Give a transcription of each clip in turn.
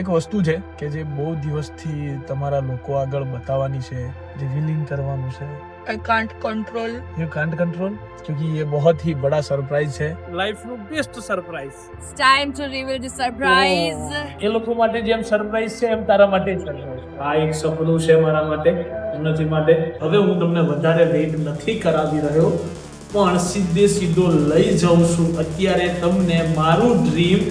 એક વસ્તુ છે કે જે બહુ દિવસથી તમારા લોકો આગળ બતાવવાની છે, રિવીલિંગ કરવાનું છે. I can't control. You can't control क्योंकि ये बहुत ही बड़ा सरप्राइज है. લાઈફ નું best surprise. It's time to reveal the surprise. એ લોકો માટે જેમ સરપ્રાઈઝ છે એમ તારા માટે સરપ્રાઈઝ. આ એક સપનું છે મારા માટે, ઉન્નતિ માટે. હવે હું તમને વધારે વેઇટ નથી કરાવી રહ્યો, પણ સીધો લઈ જાઉં છું અત્યારે તમને મારું dream.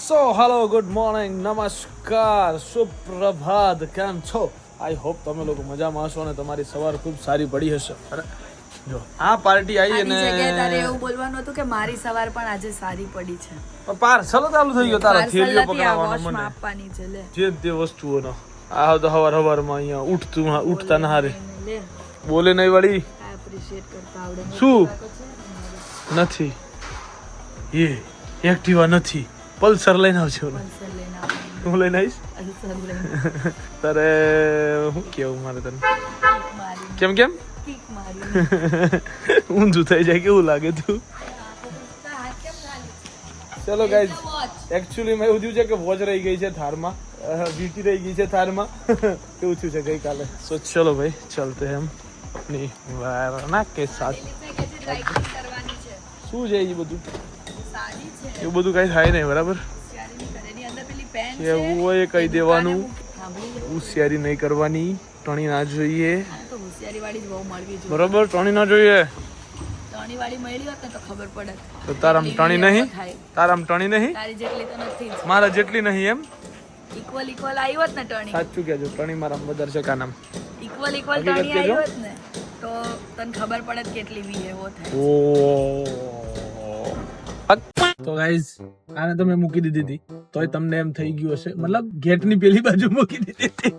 So hello, good morning, નમસ્કાર, સુપ્રભાત, કેમ છો? આઈ હોપ તમે લોકો મજામાં હશો અને તમારી સવાર ખૂબ સારી પડી હશે. જો આ પાર્ટી આવી અને તારે એવું બોલવાનું હતું કે મારી સવાર પણ આજે સારી પડી છે. પાર્સલ ચાલુ થઈ ગયો તારા થેલીઓ પકડાવવાનો વોશમાં મને આપવાની છે. લે જે તે વસ્તુઓનો આ તો હવારમાં અહીંયા ઉઠતા ના હારે લે બોલે નહીં વળી એપ્રિશિએટ કરતા આવડે શું નથી એ એક્ટિવા નથી, પલ્સર લઈને આવજો ને. પલ્સર લઈને આવવાનું. હું લઈને આવીશ પલ્સર લઈને તારે શું કેવું મારે તને કિક મારી કેમ કેમ કિક મારી ઊંધું થઈ જાય કેવું લાગે તું? હાથ કેમ ચાલે? ચલો ગાઈઝ, વોચ એકચ્યુઅલી મેં એવું થયું છે કે વોચ રહી ગઈ છે થારમાં, વીટી રહી ગઈ છે થારમાં. એવું થયું છે ગઈકાલે. સો ચલો ભાઈ, ચલતે હમ अपनी वारणा के साथ. કરવાની છે. શું છે એ બધું? સારી છે. એવું બધું કઈ થાય નહીં, બરાબર? હોશિયારી નહીં કરે. એની અંદર પેલી પેન છે. એવું હોય કહી દેવાનું, સાંભળી લે. હોશિયારી નહીં કરવાની, ટણી ના જોઈએ, આ તો હોશિયારી વાળી જ બહુ મળવી જોઈએ. બરોબર? ટણી ના જોઈએ. ટણી વાળી મળી હોત ને તો ખબર પડે. તો તારામ ટણી નહીં, થાય. તારામ ટણી નહીં, તારી જેટલી તો નથી જ. મારા જેટલી નહીં એમ? ઇક્વલ આવી હોત ને ટણી. સાચું કહેજો, ટણી મારા વધારે છે કા નામ? ઇક્વલ હકીકત ટણી આવી કહેજો. હોત ને તો તને ખબર પડે કે કેટલી વી એવો થાય. તો ગાઈઝ, આને તો મેં મૂકી દીધી હતી તોય તમને એમ થઈ ગયું હશે, મતલબ ગેટની પેલી બાજુ મૂકી દીધી હતી.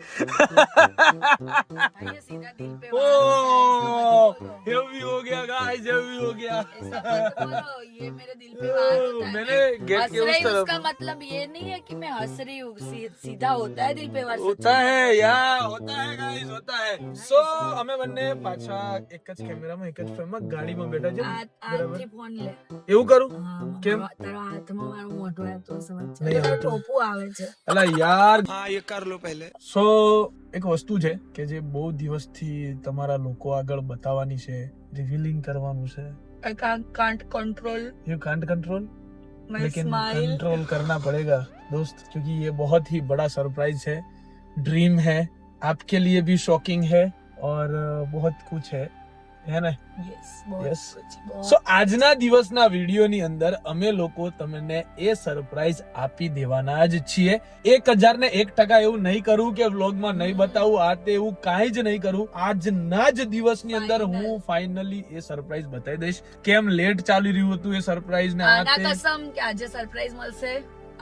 ભાઈએ સીધા દિલ पे वार होता है. हेवी हो गया गाइस, हेवी हो गया. ऐसा मत बोलो, ये मेरे दिल पे वार होता है. मैंने गेट के हंस उस रही तरफ उसका मतलब ये नहीं है कि मैं हंस रही हूँ. सीधा होता है दिल पे वार. होता है યા હોતા હે ગાઈસ, હોતા હે. સો અમે બંને પાછા એક જ કેમેરામાં એક જ ફ્રેમમાં ગાડીમાં બેઠા છે, બરાબર? આથી ફોન લે. એવું કરું? હા, કેમ? તારા હાથમાં મારું મોઢું આવે તો સમજ નહીં છે. આવતું. ટોપું આવે છે. અલા યાર, हाँ ये कर लो पहले. સો એક વસ્તુ છે કે જે બહુ દિવસથી તમારા લોકો આગળ બતાવવાની છે, રિવીલિંગ કરવાનું છે. I can't control you can't control, my लेकिन smile. कंट्रोल करना पड़ेगा दोस्त, क्योंकि ये बहुत ही बड़ा सरप्राइज है, ड्रीम है, आपके लिए भी शॉकिंग है और बहुत कुछ है ना? Yes, बहुत Yes. कुछ, बहुत. સો આજના દિવસના વિડીયોની અંદર અમે લોકો તમને એ સરપ્રાઈઝ આપી દેવાના જ છીએ. 1001% એવું નહીં કરું કે વ્લોગમાં નહીં બતાવું, આ તે એવું કાંઈ જ નહીં કરું. આજના જ દિવસની અંદર હું ફાઇનલી એ સરપ્રાઈઝ બતાવી દઈશ. કેમ લેટ ચાલી રહ્યું હતું એ સરપ્રાઈઝ ને આ આના તે. કસમ કે આજે સરપ્રાઈઝ મળશે.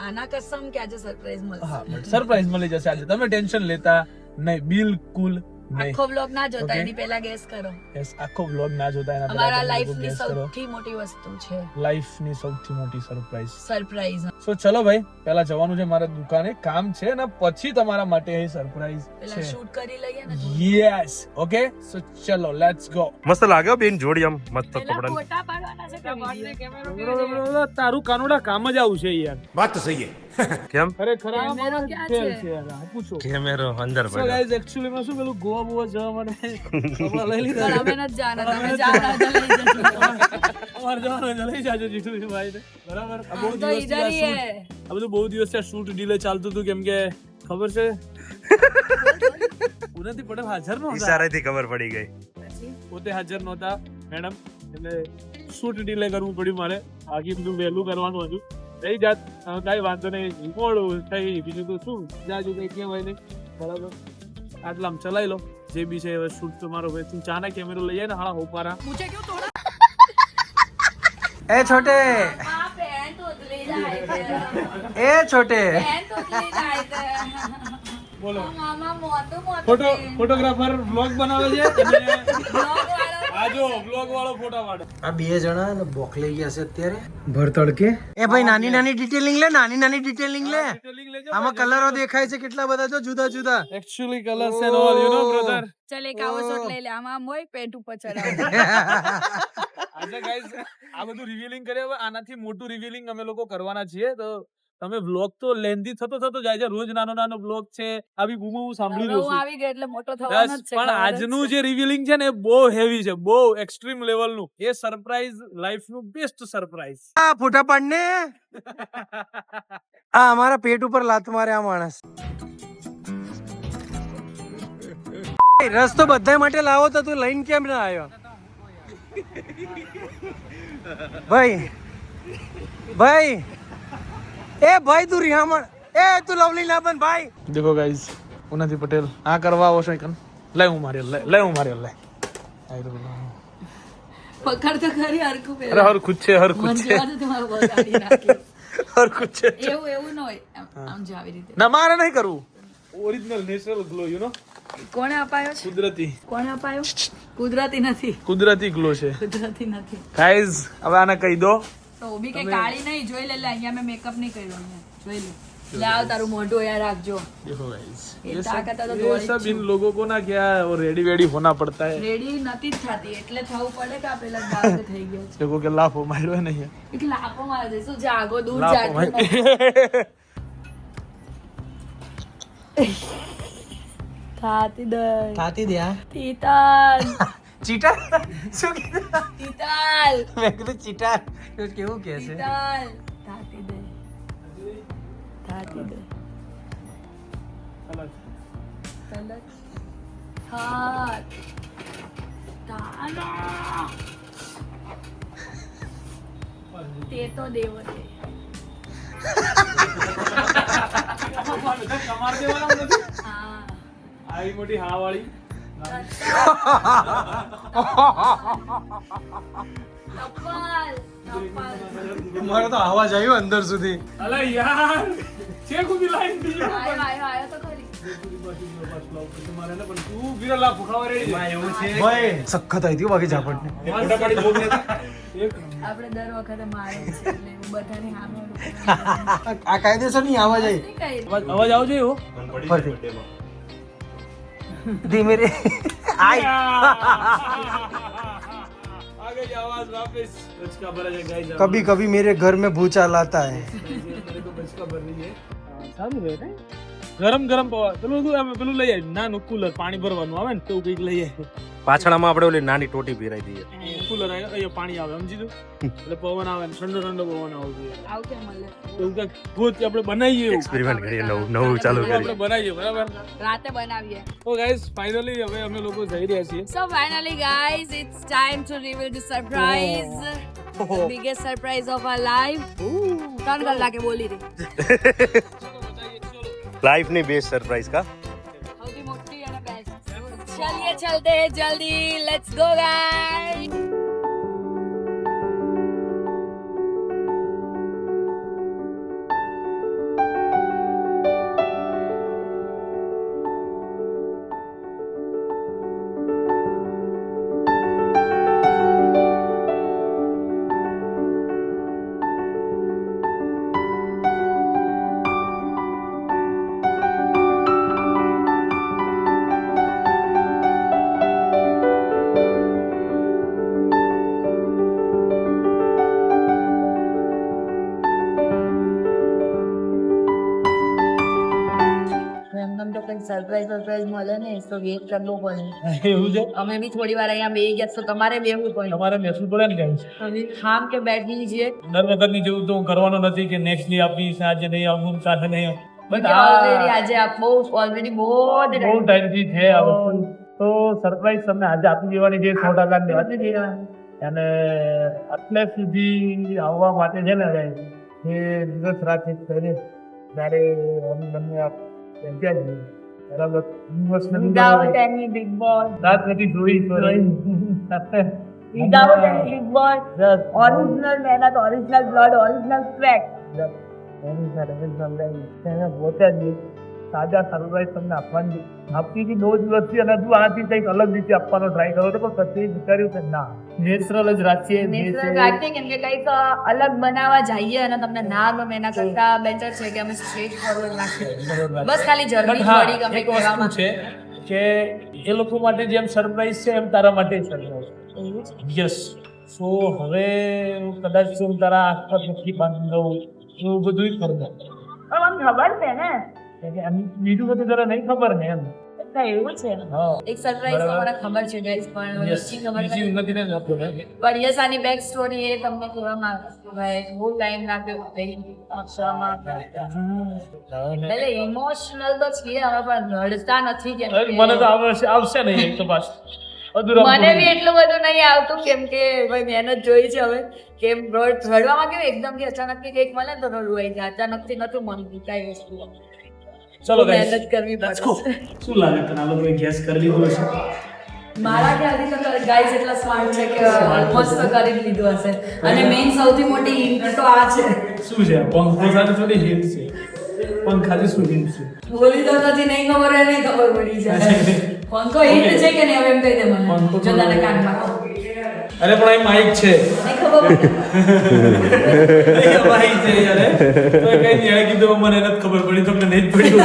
આના કસમ કે આજે સરપ્રાઈઝ હા, મળશે. સરપ્રાઈઝ મળી જશે આજે. તમે ટેન્શન લેતા નહીં, બિલકુલ નહીં. આખો બ્લોગ ના જોતા, Okay. એની પહેલા ગેસ કરો. Yes, આખો વ્લોગ ના જોતા એના અમારા પહેલા લાઈફ તમે ની guess કરો. સૌથી મોટી વસ્તુ છે લાઈફની સૌથી મોટી સરપ્રાઈઝ. સરપ્રાઈઝ. સો ચલો ભાઈ, પહેલા જવાનું છે મારા દુકાને, કામ છે ને પછી તમારા માટે એ સરપ્રાઈઝ પેલા છે. શૂટ કરી લઈએ ને. યસ, ઓકે, સો ચલો લેટ્સ ગો. મસ્ત લાગ્યો બેન જોડી, આમ મસ્ત પેલા કપડા. ફોટા પાડવાના છે કે video? તારું કાનુડા કામ જ આવું છે યાર. વાત તો સહી હે. કેમ ખરેખર આ કેમેરો મારા ક્યાં fail છે? છે યાર, આ પૂછો. કેમેરો અંદર સો પડ્યો. ગાઈઝ, એકચ્યુઅલી માં શું પેલું ગોવા બોવા જવા માટે કપડા લઈ લીધા પણ અમે નથી જાના, તમે જાના તો લઈ જજો. અમારે જવાનું છે, લઈ જાજો જીતુભાઈ ને, બરાબર? આ બહુ हम तो દિવસથી इधर આ ही shoot- है. આ બધું બહુ દિવસથી આ શૂટ ડીલે ચાલતું હતું, કેમ કે ખબર છે ઉનાથી પટેલ હાજર નહોતા, ઈશારાથી ખબર પડી ગઈ. પોતે હાજર નહોતા મેડમ, એટલે શૂટ ડીલે કરવું પડ્યું મારે. બાકી બધું વહેલું કરવાનું હતું. રહી જાત કાંઈ વાંધો નહીં, મોડું થઈ બીજું તો શું, જાજુ કઈ કહેવાય નહીં, બરાબર? આટલામ ચલાવી લો જે બી છે. હવે શૂટ તો મારો ભાઈ, તું ચાના કેમેરો લઈ જાય ને હાળા હોપારા. मुझे क्यों तोड़ा? ए छोटे, हाँ, पैंट उतली जाए थे. ए छोटे, पैंट उतली जाए थे. બોલો, मामा मोटू मोटू ફોટો पैंट. ફોટોગ્રાફર વ્લોગ બનાવે છે અને Vlog वाला આ જો વ્લોગ વાળો ફોટા પાડે. આ બે જણા ને બોક લઈ ગયા છે અત્યારે ભર તડકે. એ ભાઈ નાની નાની ડિટેલિંગ લે, નાની નાની ડિટેલિંગ લે. Detailing લેજો. આમાં કલરો દેખાય છે કેટલા બધા, જો જુદા જુદા. Actually colors and all, you know, brother. चल एक आવો શોટ લઈ લે. આમાં આમ હોય, પેન્ટ ઉપર ચડાવ. આજે guys, આ બધું રિવીલિંગ કર્યા હવે આનાથી મોટું રિવીલિંગ અમે લોકો કરવાના છીએ, તો તમે વ્લોગ તો લેન્ધી થતો જાય છે, રોજ નાનો નાનો વ્લોગ છે, આવી બૂમો હું સાંભળી હવે રહ્યો હું છું. આવી ગઈ એટલે મોટો થવાનો જ છે, પણ ખબર જ આજનું છે. જે રિવીલિંગ છે ને એ બહુ હેવી છે, બહુ એક્સ્ટ્રીમ લેવલનું. એ સરપ્રાઈઝ લાઈફનું બેસ્ટ સરપ્રાઈઝ. આ ફોટા પાડને. આ અમારા પેટ ઉપર લાત મારે આ માણસ. રસ તો બધા માટે લાવો તો તું લઈને કેમ ના આવ્યો? ભાઈ એ ભાઈ તું રિહામણ એ તું લવલી ના બન ભાઈ. દેખો ગાઈઝ, ઉનાથી પટેલ આ કરવા આવો છો કન લે હું મારી લે પકડ તો ખરી હરખું અરે પહેલા. હરખું જ છે, હરખું મન જ છે, જેવા તો તમારું બગાડી નાખ્યું. હરખું જ છે. એવું ન હોય આમ જો આવી રીતે. ના મારે નહીં કરવું. Original natural glow you know, કોણે અપાયો છે? કુદરતી કોણે અપાયો? કુદરતી નથી, કુદરતી ગ્લો છે કુદરતી નથી. ગાઈઝ. હવે આને કહી દો. તો બી કઈ કાળી નહીં, જોઈ લે. અહીંયા મેં મેકઅપ નહીં કર્યો, અહીંયા જોઈ લે. લાવ તારું મોઢું યાર રાખજો. देखो गाइस, ये ताकत तो ये दौड़ी सब इन लोगों को ना क्या वो रेडी वेडी होना पड़ता है. રેડી નથી જ થતી એટલે થવું પડે કે આ પેલા ડાર્ક થઈ ગયા છે. देखो કે લાફો માર્યો નહીં. એટલે લાપો મારે દઈશું, જાગો દૂર લાફો જાગો. માર્યો. ખાતી દઈ ખાતી દે આ તીતાલ ચીટર શું કીધું? તીતાલ મેં કીધું ચીટર. કેવું કે છે? તીતાલ ખાતી દઈ ખાતી દઈ કલર હાથ તાના તે તો દેવો છે. કમાર દેવાના નથી. હા આવી મોટી હા વાળી. ટપાલ ટપાલ મારો તો અવાજ આવ્યો અંદર સુધી. અલે યાર છે કુબી લાઈન દી. આયો તો ખરી. તમારે ને પણ તું વિરલા ફુખાવા રેડી છે. એવું છે ભાઈ સખત આવી હતી બાકી ઝાપટ ને. ફોટા પાડી બોલ ને. એક આપણે દર વખતે મારે છે એટલે એવું બધાની સામે આ કાયદેસર નહીં આવાજ આવી. નહીં કઈ અવાજ આવજો એવો. ફરતી ધીમે રે આય. आ गई आवाज वापस. बचका भरा है गाइस. कभी कभी मेरे घर में भूचाल आता है. मेरे को बचका भर रही है. સારું રહે ને. ગરમ ગરમ પેલું લઈ આવી નાનું કુલર, પાણી ભરવાનું આવે ને તો કંઈક લઈ આવી. પાછળમાં આપણે ઓલી નાની ટોટી પીરાઈ દઈએ. કુલર અહીંયા પાણી આવે સમજી તું, એટલે પવન આવે ને ઠંડો ઠંડો પવન આવવો જોઈએ. આવું કેમ મળે? તો એવું કંઈક ભૂત આપણે બનાવીએ એવું. એક્સપેરિમેન્ટ કરીએ, નવું ચાલુ આપણે કરીએ. બનાવીએ બરાબર. રાતે બનાવીએ. તો ગાઈસ ફાઇનલી હવે અમે લોકો જઈ રહ્યા છીએ. So finally guys, it's time to reveal the surprise. The biggest surprise of our life. 3 કલાકે બોલી રહી. લાઈફની બેસ્ટ સરપ્રાઈઝ કા. સૌથી મોટી અને બેસ્ટ. ચલિए चलते हैं जल्दी. Let's go guys. સરપ્રાઈઝ મળે ને તો વેઇટ કરવો પડે. એવું છે. અમે બી થોડી વાર અહીંયા બેસી ગયા તો તમારે બેસવું પડે. તમારે બેસવું પડે ને ગાઈસ. અમે ખામ કે બેઠી છીએ. દર વખતની જેવું તો હું કરવાનો નથી કે નેક્સ્ટ ડે આપીશ, આજે નહીં આવું, સાથે નહીં આવું. બટ ઓલરેડી આજે આપ ઓલરેડી બહુ બહુ ટાઈમથી છે આ વસ્તુ. તો સરપ્રાઈઝ તમને આજે આપી દેવાની છે, 100% દેવાની છે. અને એટલે સુધી આવવા માટે છે ને એ દિવસ રાત કરી જ્યારે અમે બંને આપ પહોંચ્યા છીએ બરાબર. Without any big boss. રાત નથી જોઈ Without any big boss. Original મહેનત, original blood, original sweat. તાજા સરપ્રાઈઝ તમને આપવાની આપતી હતી 2 દિવસથી, અને તું આનાથી કંઈક અલગ રીતે આપવાનો ટ્રાય કરો તો પણ કદી વિચાર્યું કે ના નેચરલ જ રાખીએ. Natural રાખીએ કેમ કે કંઈક અલગ બનાવવા જઈએ અને તમને ના ગમે એના કરતા બેટર છે કે અમે સ્ટ્રેટ ફોરવર્ડ રાખીએ. બસ ખાલી જર્ની થોડી ગમે એક વસ્તુ છે કે એ લોકો માટે જેમ સરપ્રાઈઝ છે એમ તારા માટે સરપ્રાઈઝ. યસ. સો હવે કદાચ હું તારા આસપાસ નથી બાંધી દઉં એવું બધું ખબર મને ખબર છે ને બીજું બધું જરા નહીં ખબર ને એમ એવું છે હા એક સરપ્રાઈઝ તો મને ખબર છે guys, પણ બીજી ખબર નથી. ઉન્નતિને જ આપો ને પણ યસ આની બેક સ્ટોરી એ તમને કહેવા માંગુ છું ભાઈ, બહુ ટાઈમ લાગ્યો ભાઈ આપવામાં. એટલે ઇમોશનલ તો છીએ અમે, પણ રડતા નથી કેમ કે મને તો આવશે નહીં એક તો પાછું અધૂરા મને બી એટલું બધું નહીં આવતું કેમ કે ભાઈ મહેનત જોઈ છે હવે કે રડવામાં કેવું એકદમ કે અચાનક થી કંઈક મળે ને તો રડવું આવી જાય, અચાનક થી નતું મળતું કઈ વસ્તુ. ચલો guys, મહેનત કરવી let's પડે go. શું લાગે તને આ લોકોએ ગેસ કરી લીધું હશે મારા ખ્યાલથી તો ગાઈસ એટલા સ્માર્ટ છે કે ઓલમોસ્ટ તો કરી જ લીધું હશે. અને મેઇન સૌથી મોટી હિન્ટ તો આ છે. શું છે પંખો સાથે થોડી હિન્ટ છે પંખાથી શું હિન્ટ છે બોલી તો નથી, નહીં ખબર હોય નહીં ખબર પડી જાય. પંખો હિન્ટ છે કે નહીં હવે એમ કહી દે મને, જો તને કાનમાં કહું. અરે પણ અહીં માઇક છે નહીં ખબર પડે. માઇક છે યાર તો કઈ નહીં એને કીધું મને નથી ખબર પડી તમને નહીં જ પડ્યું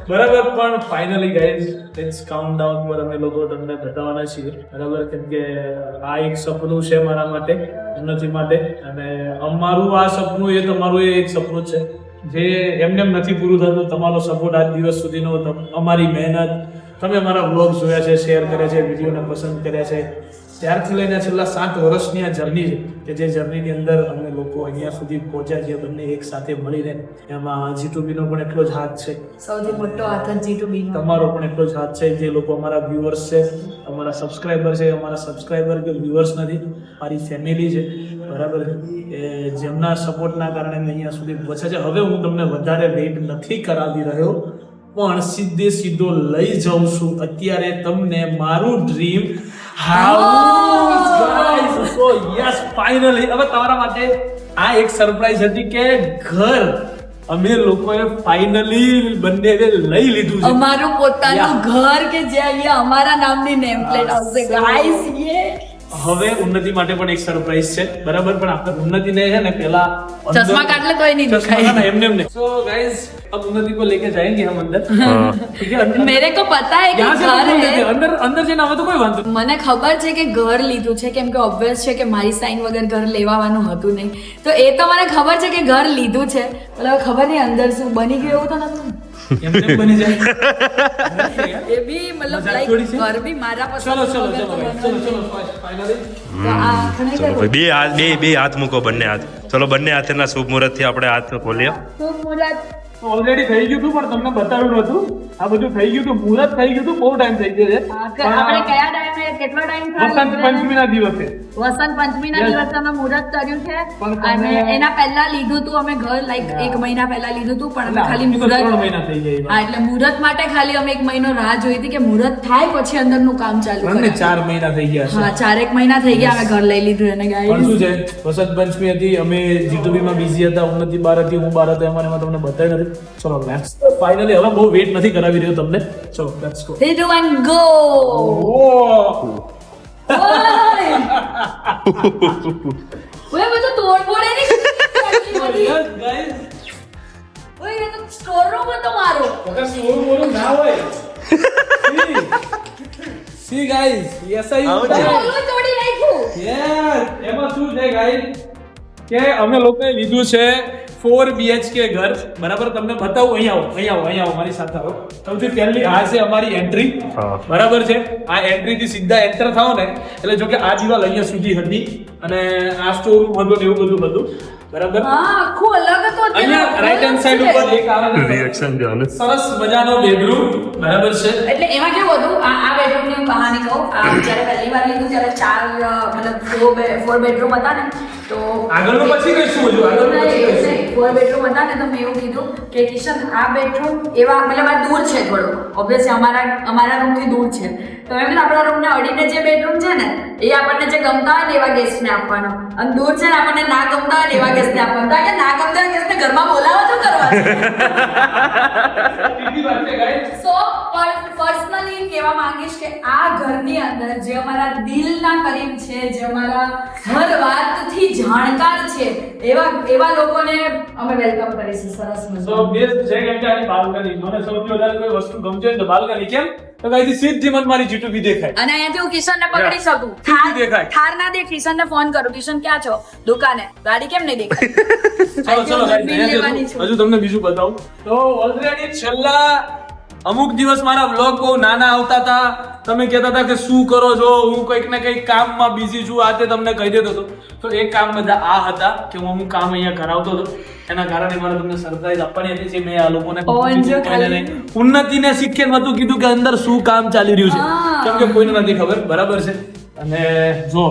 બરાબર. પણ finally guys let's count down પર અમે લોકો તમને બતાવવાના છીએ બરાબર, કેમ કે આ એક સપનું છે મારા માટે, ઉન્નતિ માટે, અને અમારું આ સપનું એ તમારું એ એક સપનું છે જે એમને એમ નથી પૂરું થતું. તમારો સપોર્ટ આજ દિવસ સુધીનો, અમારી મહેનત, તમે અમારા બ્લોગ જોયા છે, શેર કર્યા છે, વિડીયોને પસંદ કર્યા છે, ત્યારથી લઈને છેલ્લા 7 વર્ષની આ જર્ની છે કે જે જર્નીની અંદર અમે લોકો અહીંયા સુધી પહોંચ્યા છીએ બંને એક સાથે મળીને. એમાં G2B નો પણ એટલો જ હાથ છે, સૌથી મોટો હાથ જ G2B નો. તમારો પણ એટલો જ હાથ છે. જે લોકો અમારા વ્યુઅર્સ છે, અમારા સબસ્ક્રાઈબર છે, અમારા સબસ્ક્રાઈબર કે વ્યુઅર્સ નથી, મારી ફેમિલી છે બરાબર, એ જેમના સપોર્ટના કારણે અમે અહીંયા સુધી પહોંચ્યા છે. હવે હું તમને વધારે વેઇટ નથી કરાવી રહ્યો, પણ સીધો લઈ જાઉં છું અત્યારે તમને મારું ડ્રીમ હાઉસ ગાઈસ. સો યસ ફાઇનલી હવે તમારા માટે આ એક સરપ્રાઈઝ હતી કે ઘર અમે લોકોએ ફાઇનલી બંને લઈ લીધું છે, અમારું પોતાનું ઘર કે જે અહીંયા અમારા નામની નેમ પ્લેટ આવશે ગાઈસ. હવે ઉન્નતિ માટે પણ એક સરપ્રાઈઝ છે બરાબર, પણ આપણે ઉન્નતિને છે ને પેલા ચશ્મા કાઢ લે તોય નહીં દેખાય. એમને એમને. સો ગાઈસ अब उन्नति को लेके जाएंगे हम अंदर, ठीक है? अंदर मेरे को पता है कि यहाँ से घर बोल देते है. हैं, अंदर अंदर जैना हो तो कोई वांधो नहीं. મને ખબર છે કે ઘર લીધું છે કેમ કે ઓબ્વિયસ છે કે મારી સાઈન વગર ઘર લેવાનું હતું નહીં, તો એ તો મને ખબર છે કે ઘર લીધું છે, પણ ખબર નહીં અંદર શું બની ગયું એવું તો નથી. એમને એમ બની જાય. એ બી મતલબ મજાક લાઈક થોડી છે. ઘર બી મારા પસંદ ચલો ચલો વગર ચલો તો guys, ચલો બનવાનું ચલો ફાઇનલી નહીં. તો આ આંખને ચલો કરું. ભાઈ બે હાથ મૂકો, બંને હાથ. ચલો બંને હાથેના શુભ મુહૂર્ત થી આપણે હાથ ખોલીએ. તો મુરાદ ઓલરેડી થઈ ગયું હતું પણ તમને બતાવ્યું નહોતું. આ બધું થઈ ગયું હતું, મુહૂર્ત થઈ ગયું હતું, બહુ ટાઈમ થઈ ગયો છે. આપણે કયા ટાઈમે કેટલો ટાઈમ વસંત પંચમીના દિવસે વસંત પંચમીના Yes. દિવસે અમે મુહૂર્ત કર્યું છે પણ અને તમે- એના પહેલા લીધું હતું અમે ઘર લાઈક 1 મહિના પહેલા લીધું હતું, પણ અમે ખાલી એટલે 3 મુહૂર્ત મહિના થઈ ગયા. હા એટલે મુહૂર્ત માટે ખાલી અમે 1 મહિનો રાહ જોઈ હતી કે મુહૂર્ત થાય પછી અંદરનું કામ ચાલુ ત્રણ ને કરાય. 4 મહિના થઈ ગયા છે. હા 4 મહિના થઈ ગયા અમે ઘર લઈ લીધું એને પણ ગાઈસ. શું છે, વસંત પંચમી હતી, અમે G2B માં બિઝી હતા, ઉન્નતિ બહાર હતી, હું બહાર હતો, એમાં તમને બતાવી નથી. ચલો લેટ્સ ફાઇનલી હવે બહુ વેઇટ નથી કરાવી રહ્યો તમને. ચલો લેટ્સ ગો. 3 2 1 ગો. ઓય બધું તોડફોડે નહીં. ઓય એ તો સ્ટોર રૂમ હતો મારો. ના હોય. See guys, yes I ઓલું તોડી નાખ્યું. Yes, એમાં શું છે guys કે અમે લોકોએ લીધું છે 4 BHK ઘર બરાબર. તમને બતાવું, અહીંયા આવો મારી સાથે આવો. સૌથી પહેલી આ છે અમારી એન્ટ્રી હા. બરાબર છે. આ એન્ટ્રી થી સીધા એન્ટર થાઓ ને એટલે જો કે આ દિવાલ અહીંયા સુધી હતી અને આ સ્ટોર રૂમ હતો ને એવું બધું બરાબર. હા આખું અલગ હતું. અહીંયા રાઈટ હેન્ડ સાઈડ ઉપર એક આવે છે રિએક્શન જો ને. સરસ મજાનો બેડરૂમ બરાબર છે. એટલે એમાં કેવું હતું, આ બેડરૂમ ની કહાની કહું. આ જ્યારે પહેલી વાર લીધું ત્યારે 4 બેડરૂમ હતા ને, તો આગળનું પછી કહીશું હજુ આગળનું પછી કહીશું. 4 બેડરૂમ હતા ને, તો મેં એવું કીધું કે કિશન આ બેડરૂમ એવા મતલબ આ દૂર છે થોડું, ઓબ્વિયસલી અમારા રૂમ થી દૂર છે, તો એમ ને આપણા રૂમ ને અડીને જે બેડરૂમ છે ને એ આપણને જે ગમતા હોય ને એવા ગેસ્ટ ને આપવાનો, અને દૂર છે ને આપણને ના ગમતા હોય ને એવા ગેસ્ટ ને આપવાનો. તો કે ના ગમતા હોય ગેસ્ટ ને ઘરમાં બોલાવો તો કરવા છે. સીધી વાત છે guys. સો પર્સનલી કહેવા માંગીશ કે આ ઘરની અંદર જે અમારા દિલના કરીબ છે, જે અમારા હર વાતથી જાણકાર છે, એવા લોકોને અમે વેલકમ કરીશું. સરસ So મજાનું. બેસ્ટ છે કેમ કે આની બાલ્કની મને સૌથી વધારે કોઈ વસ્તુ ગમતી હોય તો બાલ્કની. કેમ તો ગાઈસ સીધી મને મારી જીટુબી દેખાય. અને અહીંયાથી હું કિશન ને પકડી શકું. સીધી દેખાય. થાર ના દેખ, કિશન ને ફોન કરું, કિશન ક્યાં છો? દુકાને. ગાડી કેમ નહીં દેખાય? ચલો ચલો guys, બિલ લેવાની છું. હજુ તમને બીજું બતાવું તો ઓલરેડી છેલ્લા અમુક દિવસ મારા વ્લોગ બહુ નાના આવતા હતા. તમે કહેતા હતા કે શું કરો છો, હું કંઈક ને કંઈક કામમાં બિઝી છું, આ તે તમને કહી દેતો હતો. તો એક કામ બધા આ હતા કે હું અમુક કામ અહીંયા કરાવતો હતો, એના કારણે મારે તમને સરપ્રાઈઝ આપવાની હતી જે મેં આ લોકોને ઉન્નતિને શીખે નતું કીધું કે અંદર શું કામ ચાલી રહ્યું છે, કેમ કે કોઈને નથી ખબર. બરાબર છે. અને જો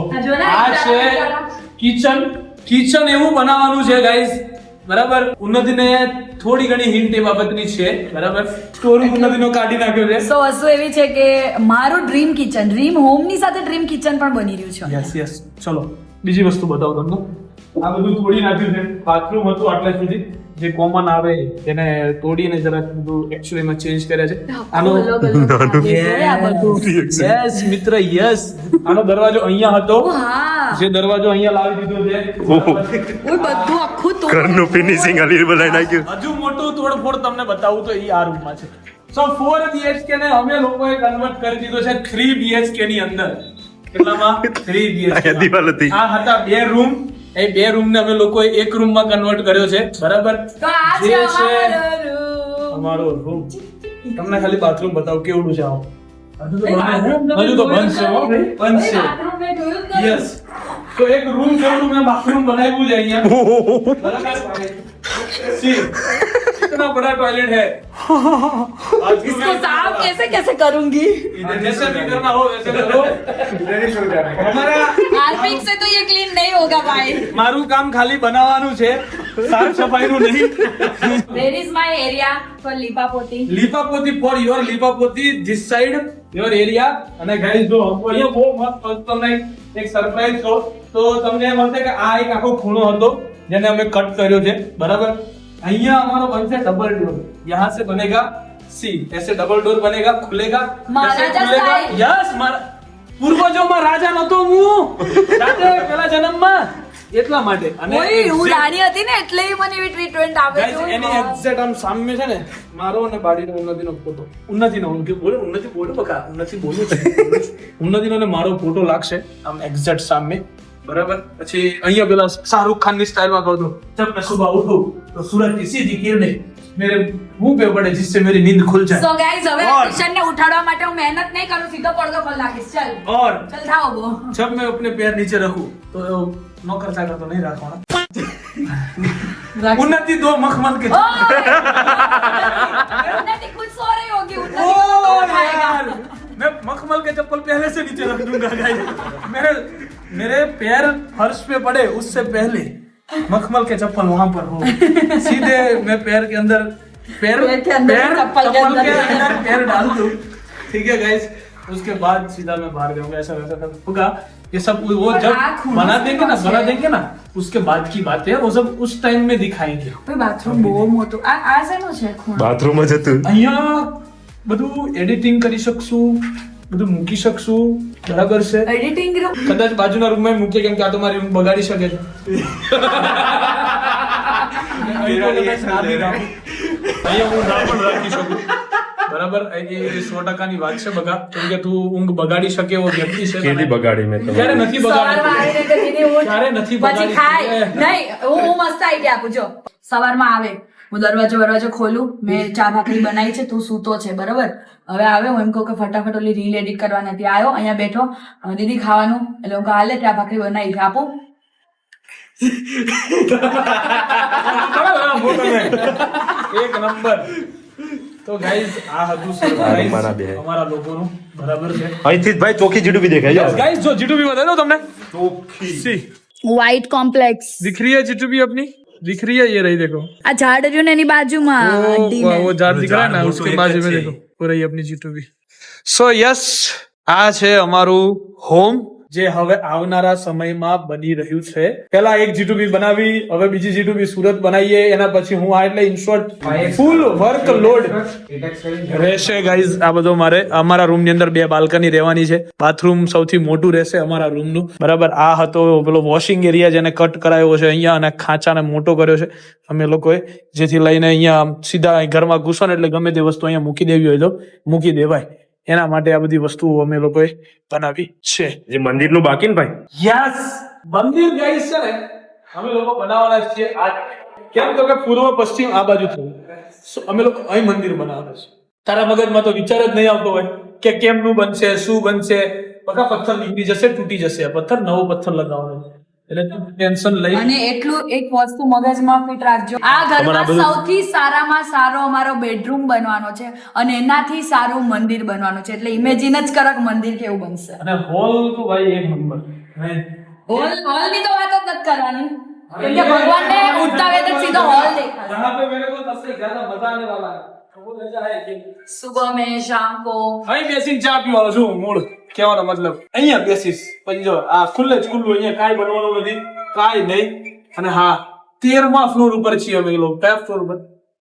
આ છે કિચન એવું બનાવવાનું છે ગાઈઝ. બરાબર. ઉન્નતિને થોડી ઘણી હિન્ટ એ બાબતની છે. બરાબર. સ્ટોરી ઉન્નતિનો કાઢી નાખ્યો છે. તો વસ્તુ એવી છે કે મારું ડ્રીમ કિચન, ડ્રીમ હોમ ની સાથે ડ્રીમ કિચન પણ બની રહ્યું છે. યસ ચલો બીજી વસ્તુ બતાવો તમને. આ બધું તોડી નાખ્યું છે. બાથરૂમ હતું આટલા સુધી જે કોમન આવે તેને તોડીને જરાક બધું એકચ્યુઅલીમાં ચેન્જ કર્યા છે. આનો યસ મિત્ર યસ. આનો દરવાજો અહીંયા હતો, જે દરવાજો અહીંયા લાવી દીધો છે. બધું આખું તો ઘરનું ફિનિશિંગ અલી બનાવી નાખ્યું. હજુ મોટું તોડફોડ તમને બતાવું તો એ આ રૂમમાં છે. સો 4 BHK ને અમે લોકોએ કન્વર્ટ કરી દીધો છે 3 BHK ની અંદર. કેટલામાં? 3 BHK. દિવાલ હતી. આ હતા 2 રૂમ. એ 2 રૂમ ને અમે લોકોએ એક રૂમ માં કન્વર્ટ કર્યો છે. બરાબર. તો આ છે જે છે અમારો room. અમારો રૂમ. તમને ખાલી બાથરૂમ બતાવું કેવડું છે આવો. હજુ તો બંધ છે હો. બંધ છે. bathroom મેં જોયું જ નથી. યસ. તો એક રૂમ જેવડું મેં બાથરૂમ બનાવ્યું છે અહીંયા. બરાબર. सी कितना बड़ा टॉयलेट है. इसको साफ कैसे कैसे करूंगी? जैसे भी करना हो वैसे करो. हमारा हार्पिक से तो ये क्लीन नहीं होगा भाई. મારું કામ ખાલી બનાવવાનું છે, સાફ સફાઈનું નહીં. Where is my area for લીપાપોતી? લીપાપોતી for your લીપાપોતી this side your area. અને ગાઈસ જો અહીંયા બહુ મસ્ત તમને એક સરપ્રાઈઝ છો. તો તમને એમ હશે કે આ એક આખો ખૂણો હતો જેને અમે કટ કર્યો છે. બરાબર. અહીંયા हमारा बनसे डबल डोर. यहाँ से बनेगा सी ऐसे डबल डोर बनेगा, खुलेगा. महाराजा style. यस પૂર્વજોમાં રાજા નતો હું. રાજા પેલા જન્મમાં એટલા માટે. અને ઓય હું રાણી હતી ને એટલે મને એવી ટ્રીટમેન્ટ આપે ગાઈસ છે. એની એક્ઝેક્ટ આમ સામે છે ને મારો અને બાડીનો ઉન્નતિનો ફોટો. ઉન્નતિનો હું કે બોલે ઉન્નતિ બોલો બકા ઉન્નતિ બોલું છે. ઉન્નતિનો ને મારો ફોટો લાગશે આમ એક્ઝેક્ટ સામે. બરાબર. પછી અહીંયા પેલા શાહરુખ ખાન ની સ્ટાઇલમાં કહું તો જબ मैं सुबह उठूं तो सूरज की सीधी किरणें मेरे मुंह पे पड़े जिससे मेरी नींद खुल जाए. સો ગાઈસ હવે और- કિશન ને ઉઠાડવા માટે હું મહેનત નહીં કરું, સીધો પડદો ખોલ નાખીશ. ચાલ और ચાલ થાઓ બો. जब मैं अपने पैर नीचे रखूं तो नौकर चाकर तो नहीं रखवाना. उन्नति दो मखमल के. उन्नति खुद सो रही होगी, उन्नति को तो उठाएगा. यार मैं मखमल के चप्पल पहले से नीचे रख दूंगा गाइस. मेरे पैर फर्श पे पड़े उससे पहले मखमल के चप्पल वहां पर हो. सीधे मैं पैर के अंदर पैर के अंदर चप्पल के अंदर पैर डाल दूं. ठीक है गाइस. उसके बाद सीधा मैं बाहर जाऊंगा. ऐसा वैसा सब होगा. ये सब वो जब बना देंगे ना उसके बाद की बात है. वो सब उस टाइम में दिखाएंगे. કોઈ બાથરૂમ બહુ મોટું. આ શેનું છે ખૂણો? બાથરૂમ જ હતું. અહીંયા બધું એડિટિંગ કરી શકશું, બધું મૂકી શકશું. બરાબર છે. Editing room. કદાચ બાજુના રૂમમાં મૂકીએ કેમ કે આ તો મારી રૂમ બગાડી શકે છે. અહીંયા તો કદાચ ના બી રાખું. અહીંયા હું ના પણ રાખી શકું. બરાબર. એ 100% ની વાત છે બગા. કેમ કે તું ઊંઘ બગાડી શકે એવો વ્યક્તિ છે. કેદી બગાડી મેં ક્યારે નથી સવારમાં બગાડી. આવીને તો દીદી ઉઠ. ક્યારે નથી પછી બગાડી. ખાય નહીં. હું મસ્ત આઈડિયા આપું. જો સવારમાં આવે, હું દરવાજો ખોલું, મેં ચા ભાખરી બનાવી છે, તું સૂતો છે. બરાબર. હવે આવે હું એમ કહું કે ફટાફટ ઓલી રીલ એડિટ કરવા નથી આવ્યો, અહીંયા બેઠો દીદી ખાવાનું, એટલે હું કહું હાલે ચા ભાખરી બનાવી છે, આપું. એક નંબર. તો ગાઈઝ આ હતું સરપ્રાઈઝ અમારા લોકોનું. બરાબર છે. અહીંથી જ ભાઈ ચોખ્ખી જીડુબી દેખાય. गाइस जो जीटूबी बता दो तुमने सी વ્હાઈટ કોમ્પ્લેક્સ दिख रही है जीटूबी अपनी दिख रही है. ये रही देखो. આ ઝાડ રહ્યું ને એની બાજુમાં वो जार दिख रहा है ना उसके बाजू में देखो वो रही अपनी जीटूबी. सो यस આ છે અમારું હોમ જે હવે આવનારા સમયમાં બની રહ્યું છે. પહેલા એક જીટુબી બનાવી, હવે બીજી જીટુબી સુરત બનાવીએ, એના પછી હું આ એટલે in short full work load રહેશે ગાઈઝ. આ બધો મારે અમારા રૂમ ની અંદર 2 બાલ્કની રહેવાની છે. બાથરૂમ સૌથી મોટું રહેશે અમારા રૂમ નું. બરાબર. આ હતો પેલો વોશિંગ એરિયા જેને કટ કરાયો છે અહીંયા અને ખાંચાને મોટો કર્યો છે અમે લોકોએ, જેથી લઈને અહીંયા સીધા ઘરમાં ઘૂસો ને એટલે ગમે તે વસ્તુ અહીંયા મૂકી દેવી હોય તો મૂકી દેવાય. એના માટે આ બધી વસ્તુઓ અમે લોકોએ બનાવી છે. જે મંદિરનું બાકી ને ભાઈ, યસ, મંદિર ગાઈસ છે ને અમે લોકો બનાવવાના છીએ આજ. કેમ તો કે પૂર્વ પશ્ચિમ આ બાજુ થયું, So અમે લોકો અહીં મંદિર બનાવવાના છે. તારા મગજમાં તો વિચાર જ નહીં આવતો હોય કે કેમનું બનશે, શું બનશે. બધા પથ્થર નીકળી જશે, તૂટી જશે. આ પથ્થર નવો પથ્થર લગાવવાનો છે. એટલે તું ટેન્શન લઈ. અને એટલું એક વસ્તુ મગજમાં ફિટ રાખજો, આ ઘરમાં સૌથી સારામાં સારો અમારો બેડરૂમ બનવાનો છે અને એનાથી સારું મંદિર બનવાનું છે. એટલે ઇમેજિન જ કરો કે મંદિર કેવું બનશે. અને હોલ તો ભાઈ એક નંબર. હોલ ની તો વાત જ નથી કરવાની, કેમ કે ભગવાનને ઉઠતા વેત જ સીધો હોલ દેખાય. यहाँ पे मेरे को सबसे ज्यादा मजा आने वाला है वो मजा है कि સુબહ મેં શામ કો અહીં બેસીને ચા પીવાનો છું. મૂળ કહેવાનો મતલબ અહીંયા બેસીશ પછી જો આ ખુલ્લે જ ખુલ્લું, અહીંયા કાંઈ બનવાનું નથી, કાંઈ નહીં. અને હા, 13મા ફ્લોર ઉપર છીએ અમે લોકો. કયા ફ્લોર પર?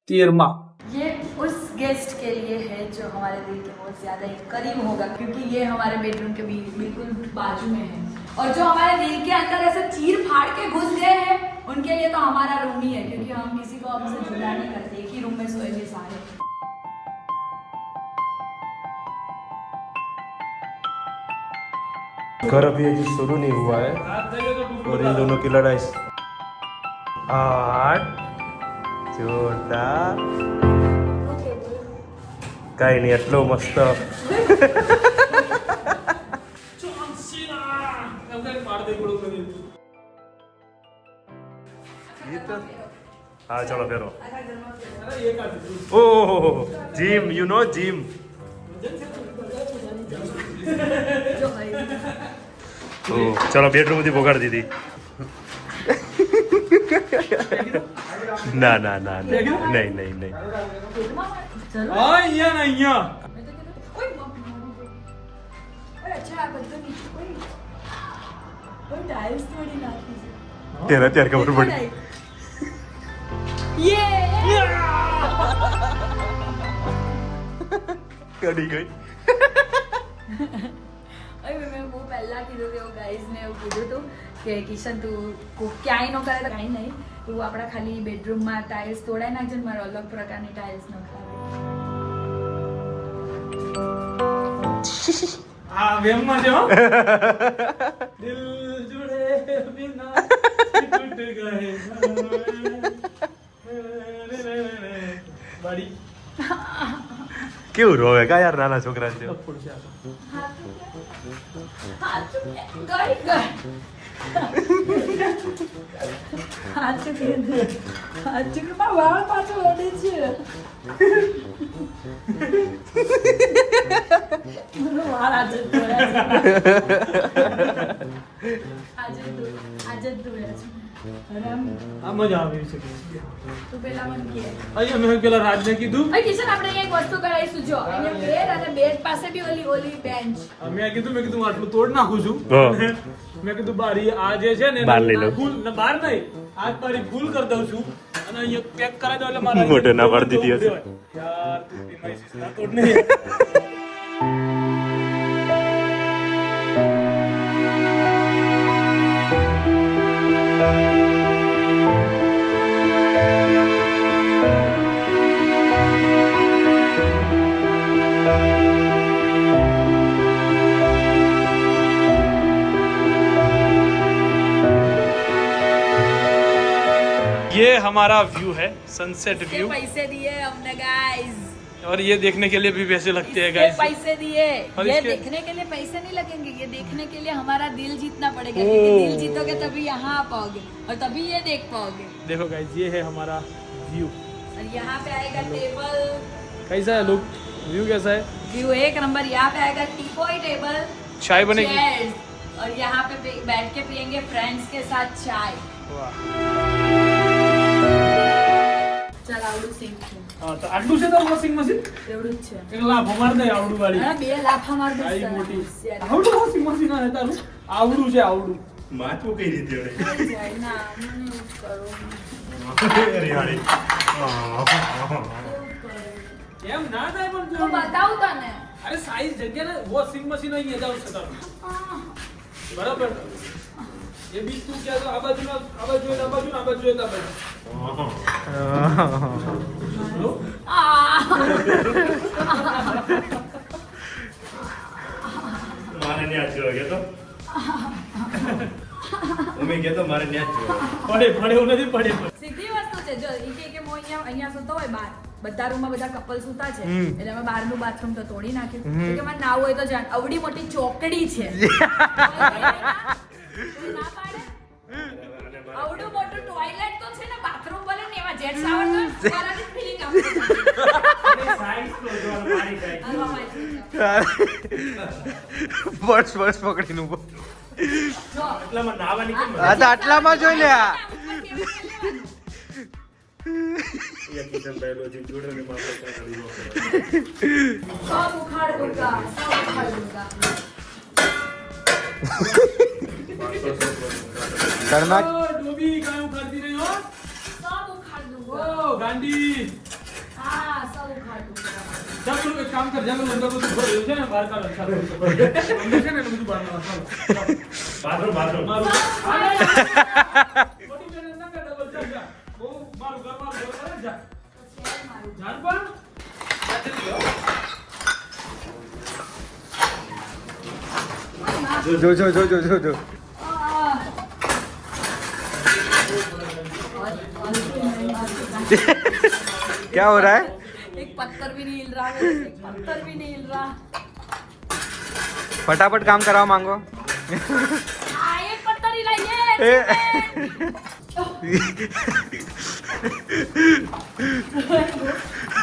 13મા. ये उस गेस्ट के लिए है जो हमारे दिल के बहुत ज्यादा करीब होगा, क्योंकि ये हमारे बेडरूम के बिल्कुल बाजू में है और जो हमारे दिल के अंदर ऐसे चीर फाड़ के घुस गए हैं उनके लिए तो हमारा रूम ही है, क्योंकि हम किसी को हमसे जुदा नहीं करते, एक ही रूम में सोएंगे सारे. घर अभी शुरू नहीं हुआ है और इन दोनों की लड़ाई. 8 छोटा કઈ નહીં, એટલો મસ્ત. હા ચલો ફેરો. ઓહો, જીમ, યુ નો જીમ. ચલો બેડરૂમ થી બગાડી દીધી. ના ના ના નહીં નહીં નહીં. અહીંયા ને અહીંયા ત્યારે અત્યારે ખબર પડી. કડી ગઈ. મેં બહુ પહેલા કીધું કે ગાઈઝને એવું કીધું હતું કે કિશન તું ક્યાંય ન કરે તો કાંઈ નહીં, તું આપણા ખાલી બેડરૂમમાં ટાઇલ્સ તોડાઈ નાખજો, મારે અલગ પ્રકારની ટાઇલ્સ નખાવી. આ વેમમાં છે હો. દિલ જુડે બિના ટૂટ ગયે બડી. કેવું રોવે કા યાર, નાના છોકરા છે. આમ જ આવી છે. તું પેલા મને કહે. અહીંયા મેં પેલા રાજને કીધું. કિશન આપણે અહીંયા એક વસ્તુ કરાવીશું, જો અહીંયા બેડ અને બેડ પાસે બી ઓલી બેન્ચ. મેં કીધું આટલું તોડ નાખું છું. મેં કીધું બારી આ જે છે ને બહાર લઈ લો. ફૂલ બહાર નહીં, આજ બારી ફૂલ કરી દઉં છું અને અહીંયા પેક કરાવી દઉં એટલે મારા મોઢે ના પાડી દીધી હશે. યાર તું ડિમાઇસીસ ના તોડ નહીં. ये हमारा व्यू है, सनसेट व्यू. पैसे दिए हमने गाइस, और ये देखने के लिए भी पैसे लगते हैं गाइस. पैसे दिए. और ये इसके- देखने के लिए पैसे नहीं लगेंगे, ये देखने के लिए हमारा दिल जीतना पड़ेगा, क्योंकि दिल जीतोगे तभी यहाँ आ पाओगे और तभी ये देख पाओगे. देखो गाइस, ये है हमारा व्यू. और यहाँ पे आएगा टेबल. कैसा है लुक? व्यू कैसा है? व्यू एक नंबर. यहाँ पे आएगा टीपॉय टेबल, चाय बनेगी. चेयर्स, और यहाँ पे बैठ के पियेंगे फ्रेंड्स के साथ चाय. वाह. ચાલ આવડું શીખશું. હા, તો આટલું છે તારું વોશિંગ મશીન? એવડું જ છે. એક લાફો માર દે આવડું વાળી. હા, બે લાફા માર દે. આઈ મોટી. આવડું વોશિંગ મશીન આ તારું? આવડું છે આવડું. માથું કઈ રીતે વળે? ના, મને એવું કરો. રિહાડી. કેમ ના થાય પણ તો તું? બતાવું તને. અરે સાઈઝ જગ્યા ને વોશિંગ મશીન અહીં જ આવશે તારું. બરાબર. એ બીજ તું ક્યાં તો આ બાજુ આ બાજુ આ બાજુ આ બાજુ આ બાજુ. મમ્મી કહેતો મારે ત્યાં જ જોવો. પડે એવું નથી પડે સીધી વસ્તુ છે જો ઈ કે હું અહીંયા સૂતો હોય બહાર બધા રૂમમાં બધા કપલ સૂતા છે એટલે અમે બહારનું બાથરૂમ તો તોડી નાખ્યું કે મને નાવું હોય તો જાણ અવડી મોટી ચોકડી છે કોઈ ના પાડે આવડું મોટું ટોયલેટ તો છે ને બાથરૂમ ભલે ને એમાં જેટ શાવર તો મારાથી ફીલિંગ આવતી સાઈઝ તો જોવાનું મારી કાંઈ. બસ બસ પકડીને ઉભો. જો એટલામાં નાહવાની કેમ આ તો આટલામાં જોઈ લે આ. અહીંયા કિશનભાઈ લોજી જોડે ને મારે કાંઈ કરી લો. सब उखाड़ दूंगा सब उखाड़ दूंगा ઘરમાં ડોબી કાંઈ ઉખાડતી નહીં હો. सब उखाड़ दूंगा ઓ ગાંડી हाँ सब उखाड़ दूंगा ચાલ તું એક કામ કર જા અંદર બધું ભરેલું છે ને બહાર કાઢો ચાલો અંદર છે ને એટલે બધું બહાર નાખો બાથરૂમ મારું મોટી બેન ના કર ડબલ ચાલ જા બહુ મારું ઘર મારું ઘર કરે જા જાન પણ જો જો જો જો જો જો क्या हो रहा है? एक पत्थर भी नहीं हिल रहा है एक पत्थर भी नहीं हिल रहा फटाफट काम कराओ मांगो. एक पत्थर हिलाइए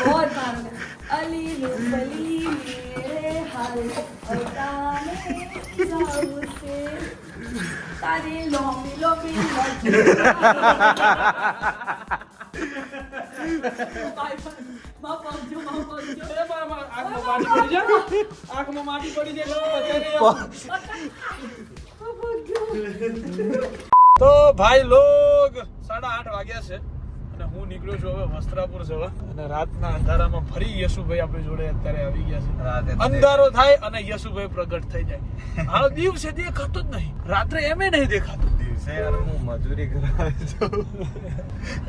बहुत मारो अली बली मेरे हाल बताने जाऊं से तारी लोमी लोमी આંખમાં માટી પડી જાય તો ભાઈ લોગ 8:30 વાગ્યા છે અને હું નીકળ્યો છું હવે વસ્ત્રાપુર જવા અને રાતના અંધારામાં ફરી યશુભાઈ આપણી જોડે અત્યારે આવી ગયા છે અંધારો થાય અને યશુભાઈ પ્રગટ થઈ જાય આ દિવસે દેખાતો જ નહીં રાત્રે એમે નહીં દેખાતો દિવસે યાર હું મજૂરી કરાવે છું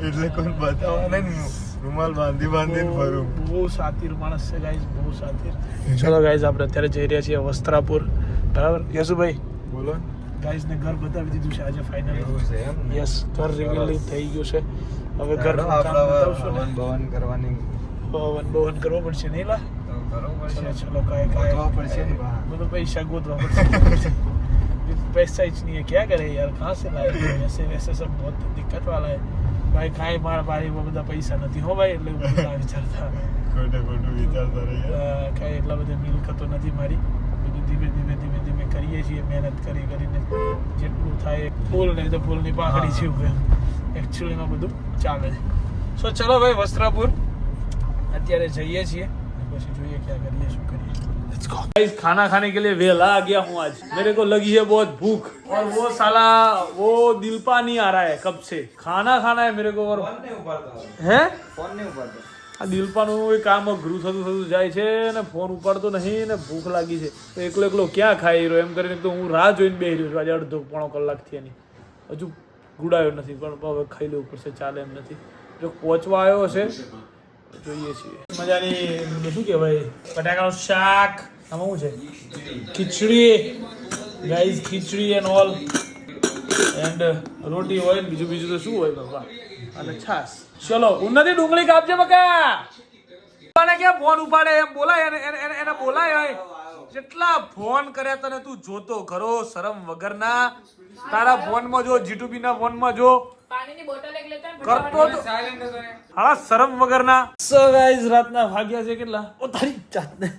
એટલે કોઈ બતાવવા નહીં રૂમાલ બાંધીને ફરું. બહુ સાતીર માણસ છે ગાઈઝ બહુ સાતીર ચલો ગાઈઝ આપણે અત્યારે જઈ રહ્યા છીએ વસ્ત્રાપુર બરાબર યશુભાઈ બોલો ગાઈઝ ને ઘર બતાવી દીધું છે આજે ફાઇનલી એવું છે એમ ને? યસ ઘર રિવીલ થઈ ગયું છે હવે ઘર ભવન કરવાની ભવન કરવો પડશે નહીં લા તો બરોબર છે. चलो ગોતવા પડશે ને બા. वो तो पैसा गोदवा पड़ता पैसा ही नहीं है क्या करे यार कहाँ से लाए वैसे वैसे सब बहुत दिक्कत वाला है भाई खाए मार भाई वो બધા પૈસા નથી હો ભાઈ એટલે બધા વિચારતા ખોટું વિચારતા રહ્યા. કાંઈ એટલા બધા મિલકતો નથી મારી બધું ધીમે ધીમે કરીએ છીએ મહેનત કરીને જેટલું થાય ફૂલ નહીં તો ફૂલની પાકડી છે એકચ્યુઅલીમાં બધું ચાલે છે સો ચલો ભાઈ વસ્ત્રાપુર અત્યારે જઈએ છીએ પછી જોઈએ क्या करिए શું કરીએ लेट्स गो गाइस खाना खाने के लिए वेला आ गया हूँ आज मेरे को लगी है बहुत भूख और वो साला वो दिलपा नहीं आ रहा है कब से खाना खाना है मेरे को और हैं આ દિલપાનું એ કામ અઘરું થતું જાય છે ને ફોન ઉપાડતો નહીં ને ભૂખ લાગી છે તો એકલો ક્યાં ખાઈ રહ્યો એમ કરીને તો હું રાહ જોઈને બેસી રહ્યો છું આજે અડધો પોણો કલાકથી એની હજુ ગુડાયો નથી પણ હવે ખાઈ લેવું પડશે ચાલે એમ નથી જો પહોંચવા આવ્યો હશે જોઈએ છીએ મજાની શું કહેવાય બટાકાનું શાક આમાં શું છે ખીચડી ગાઈઝ ખીચડી એન્ડ ઓલ એન્ડ રોટી હોય ને બીજું તો શું હોય બાપા અને છાસ ચલો ઉન્નતિ ડુંગળી કાપજે બકા ક્યાં ફોન ઉપાડે એમ બોલાય એને બોલાય જેટલા ફોન કર્યા તને તું જોતો ખરો શરમ વગરના તારા ફોનમાં જો જીટુબી ના ફોનમાં જો પાણીની બોટલ એક લેતા કરતો તો હા શરમ વગરના સો ગાઈઝ રાતના ભાગ્યા છે કેટલા ઓ તારી જાતને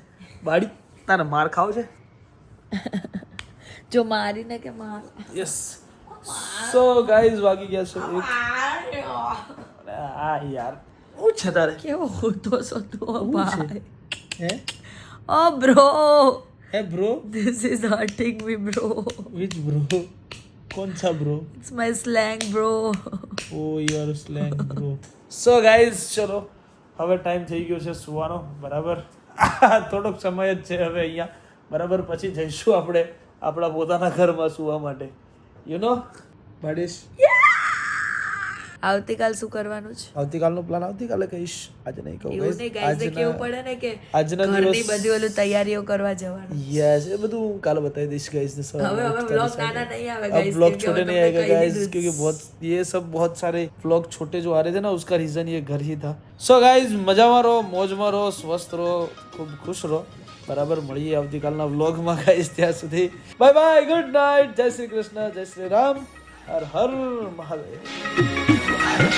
બાડી તારે માર ખાવ છે જો મારીને કે માર યસ સો ગાઈઝ વાગી ગયા છે આ યાર હું છે તારે કેવો હોતો છો તું ભાઈ hey oh bro hey bro This is hurting me, bro. Which bro કોણ સા bro It's my slang, bro. Oh your slang bro so guys ચલો હવે ટાઈમ થઈ ગયો છે સુવાનો બરાબર થોડોક સમય જ છે હવે અહીંયા બરાબર પછી જઈશું આપણે આપણા પોતાના ઘરમાં સુવા માટે યુ નો ભાડેશ આવતીકાલ શું કરવાનું છે? આવતીકાલનો પ્લાન આવતીકાલે કહીશ, આજે નહીં કહું એવું નહીં, guys ને કેવું પડે ને કે ઘરની બધી ઓલું તૈયારીઓ કરવા જવાનું. यस ये બધું હું કાલે બતાવી દઈશ गाइस ने सब. હવે vlog નાના નહીં આવે अब guys, ब्लॉग क्योंकि छोटे હવે नहीं आएगा તમને કહી गाइस દીધું. क्योंकि बहुत ये सब बहुत सारे व्लॉग छोटे जो आ रहे थे ना उसका रीजन ये घर ही था. सो गाइस મજામાં રહો, મોજમાં રહો, સ્વસ્થ રહો, ખૂબ ખુશ રહો. બરાબર, મળીએ આવતીકાલના વ્લોગમાં ગાઈસ. ત્યાં સુધી બાય બાય, ગુડ નાઇટ, જય શ્રી કૃષ્ણ, જય શ્રી રામ, હર હર મહાદેવ.